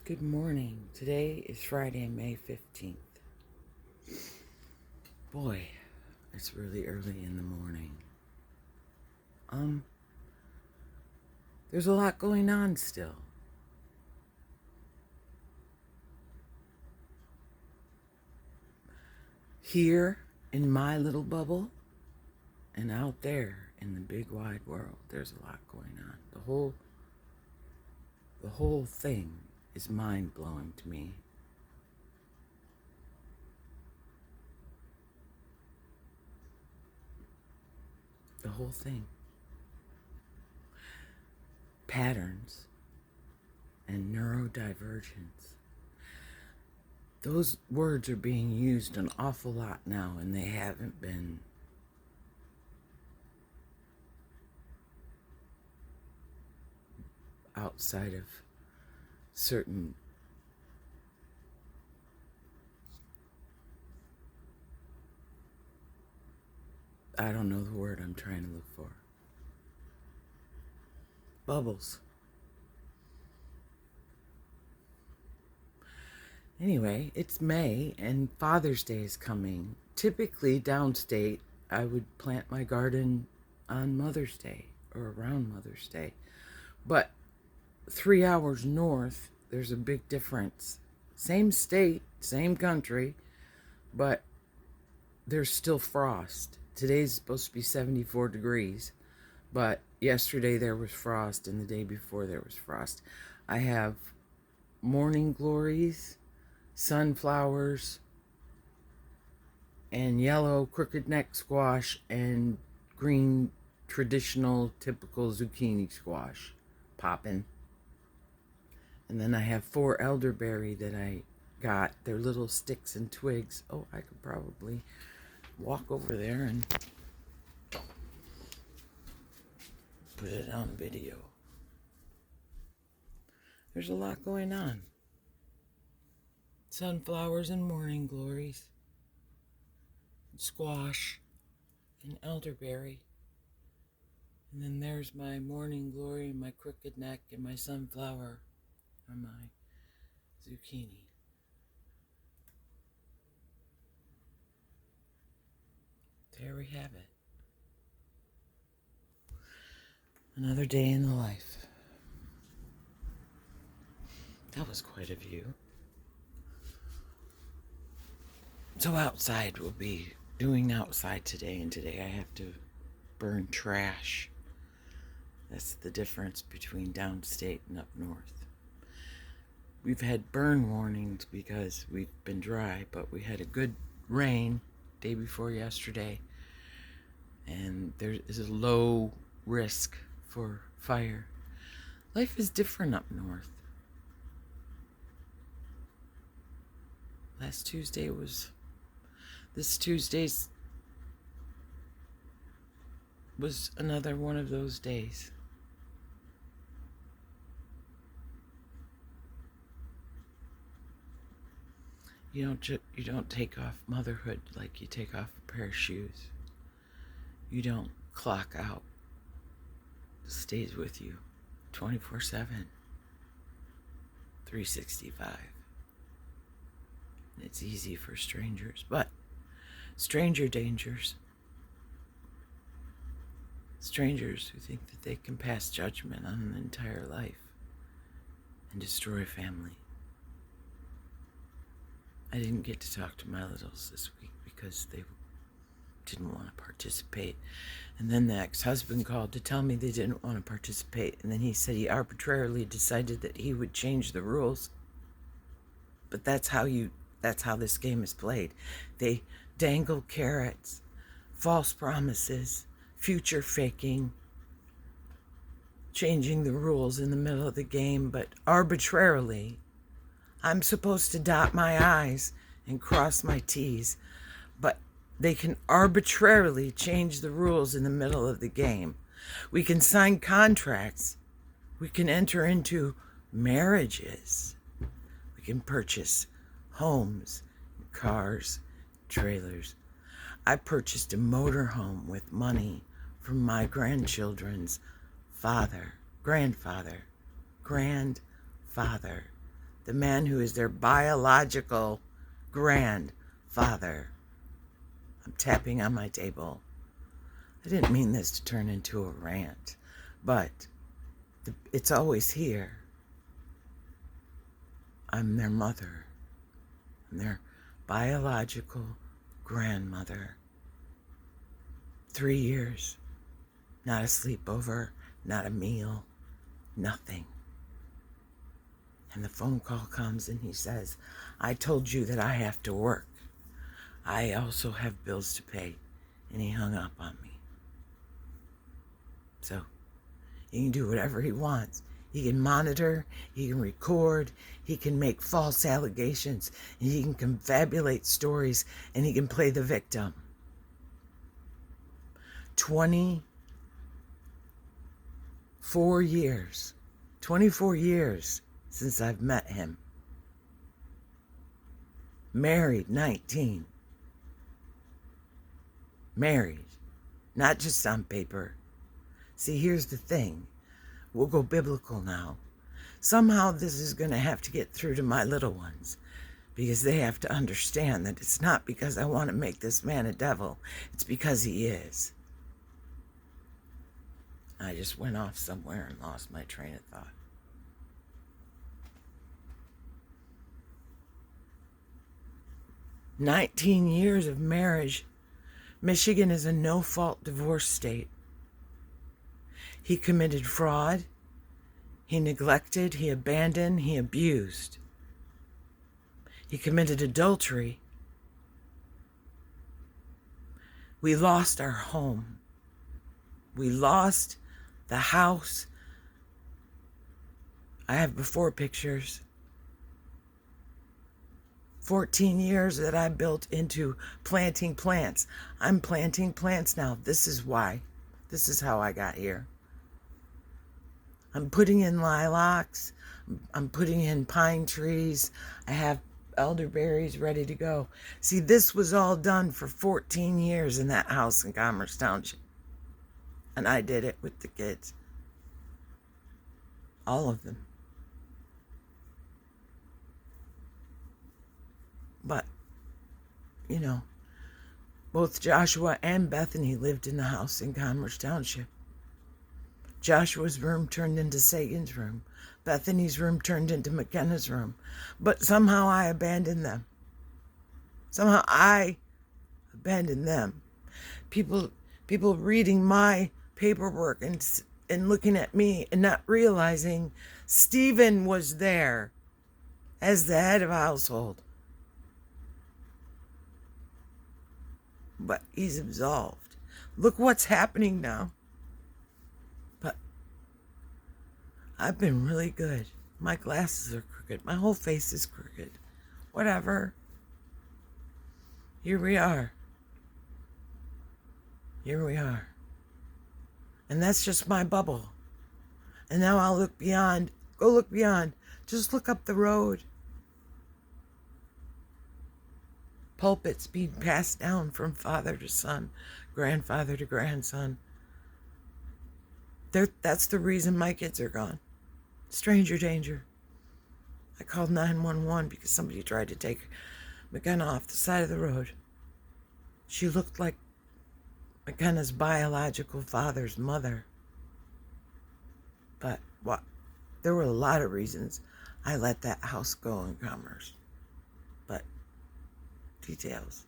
Good morning. Today is Friday, May 15th. Boy, it's really early in the morning. There's a lot going on still. Here in my little bubble and out there in the big wide world, there's a lot going on. The whole thing is mind-blowing to me. The whole thing. Patterns and neurodivergence. Those words are being used an awful lot now, and they haven't been outside of certain I don't know the word I'm trying to look for. Bubbles. Anyway, it's May and Father's Day is coming. Typically downstate, I would plant my garden on Mother's Day or around Mother's Day. But 3 hours north, there's a big difference. Same state, same country, but there's still frost. Today's supposed to be 74 degrees, but yesterday there was frost and the day before there was frost. I have morning glories, sunflowers, and yellow crooked neck squash and green traditional typical zucchini squash popping. And then I have 4 elderberry that I got. They're little sticks and twigs. Oh, I could probably walk over there and put it on video. There's a lot going on. Sunflowers and morning glories, squash and elderberry. And then there's my morning glory, my crooked neck, and my sunflower, or my zucchini. There we have it. Another day in the life. That was quite a view. So outside, we'll be doing outside today, and today I have to burn trash. That's the difference between downstate and up north. We've had burn warnings because we've been dry, but we had a good rain day before yesterday, and there is a low risk for fire. Life is different up north. This Tuesday's was another one of those days. You don't take off motherhood like you take off a pair of shoes. You don't clock out. It stays with you 24/7, 365. It's easy for strangers, but stranger dangers. Strangers who think that they can pass judgment on an entire life and destroy a family. I didn't get to talk to my littles this week because they didn't want to participate. And then the ex-husband called to tell me they didn't want to participate. And then he said he arbitrarily decided that he would change the rules. But that's how this game is played. They dangle carrots, false promises, future faking, changing the rules in the middle of the game, but arbitrarily. I'm supposed to dot my I's and cross my T's, but they can arbitrarily change the rules in the middle of the game. We can sign contracts. We can enter into marriages. We can purchase homes, cars, trailers. I purchased a motorhome with money from my grandchildren's grandfather. the man who is their biological grandfather. I'm tapping on my table. I didn't mean this to turn into a rant, but it's always here. I'm their mother. I'm their biological grandmother. 3 years. Not a sleepover, not a meal, nothing. And the phone call comes and he says, I told you that I have to work. I also have bills to pay. And he hung up on me. So he can do whatever he wants. He can monitor, he can record, he can make false allegations, and he can confabulate stories, and he can play the victim. 24 years since I've met him. Married 19. Married, not just on paper. See, here's the thing. We'll go biblical now. Somehow this is going to have to get through to my little ones, because they have to understand that it's not because I want to make this man a devil. It's because he is. I just went off somewhere and lost my train of thought. "19 years of marriage. Michigan is a no-fault divorce state. He committed fraud. He neglected. He abandoned. He abused. He committed adultery. We lost our home. We lost the house. I have before pictures. 14 years that I built into planting plants. I'm planting plants now. This is why. This is how I got here. I'm putting in lilacs. I'm putting in pine trees. I have elderberries ready to go. See, this was all done for 14 years in that house in Commerce Township. And I did it with the kids. All of them. But, you know, both Joshua and Bethany lived in the house in Commerce Township. Joshua's room turned into Sagan's room. Bethany's room turned into McKenna's room. But somehow I abandoned them. Somehow I abandoned them. People reading my paperwork and looking at me and not realizing Stephen was there as the head of a household. But he's absolved. Look what's happening now. But I've been really good. My glasses are crooked. My whole face is crooked. Whatever. Here we are. Here we are. And that's just my bubble. And now I'll look beyond. Go look beyond. Just look up the road. Pulpits being passed down from father to son, grandfather to grandson. That's the reason my kids are gone. Stranger danger. I called 911 because somebody tried to take McKenna off the side of the road. She looked like McKenna's biological father's mother. But there were a lot of reasons I let that house go in Commerce. But details.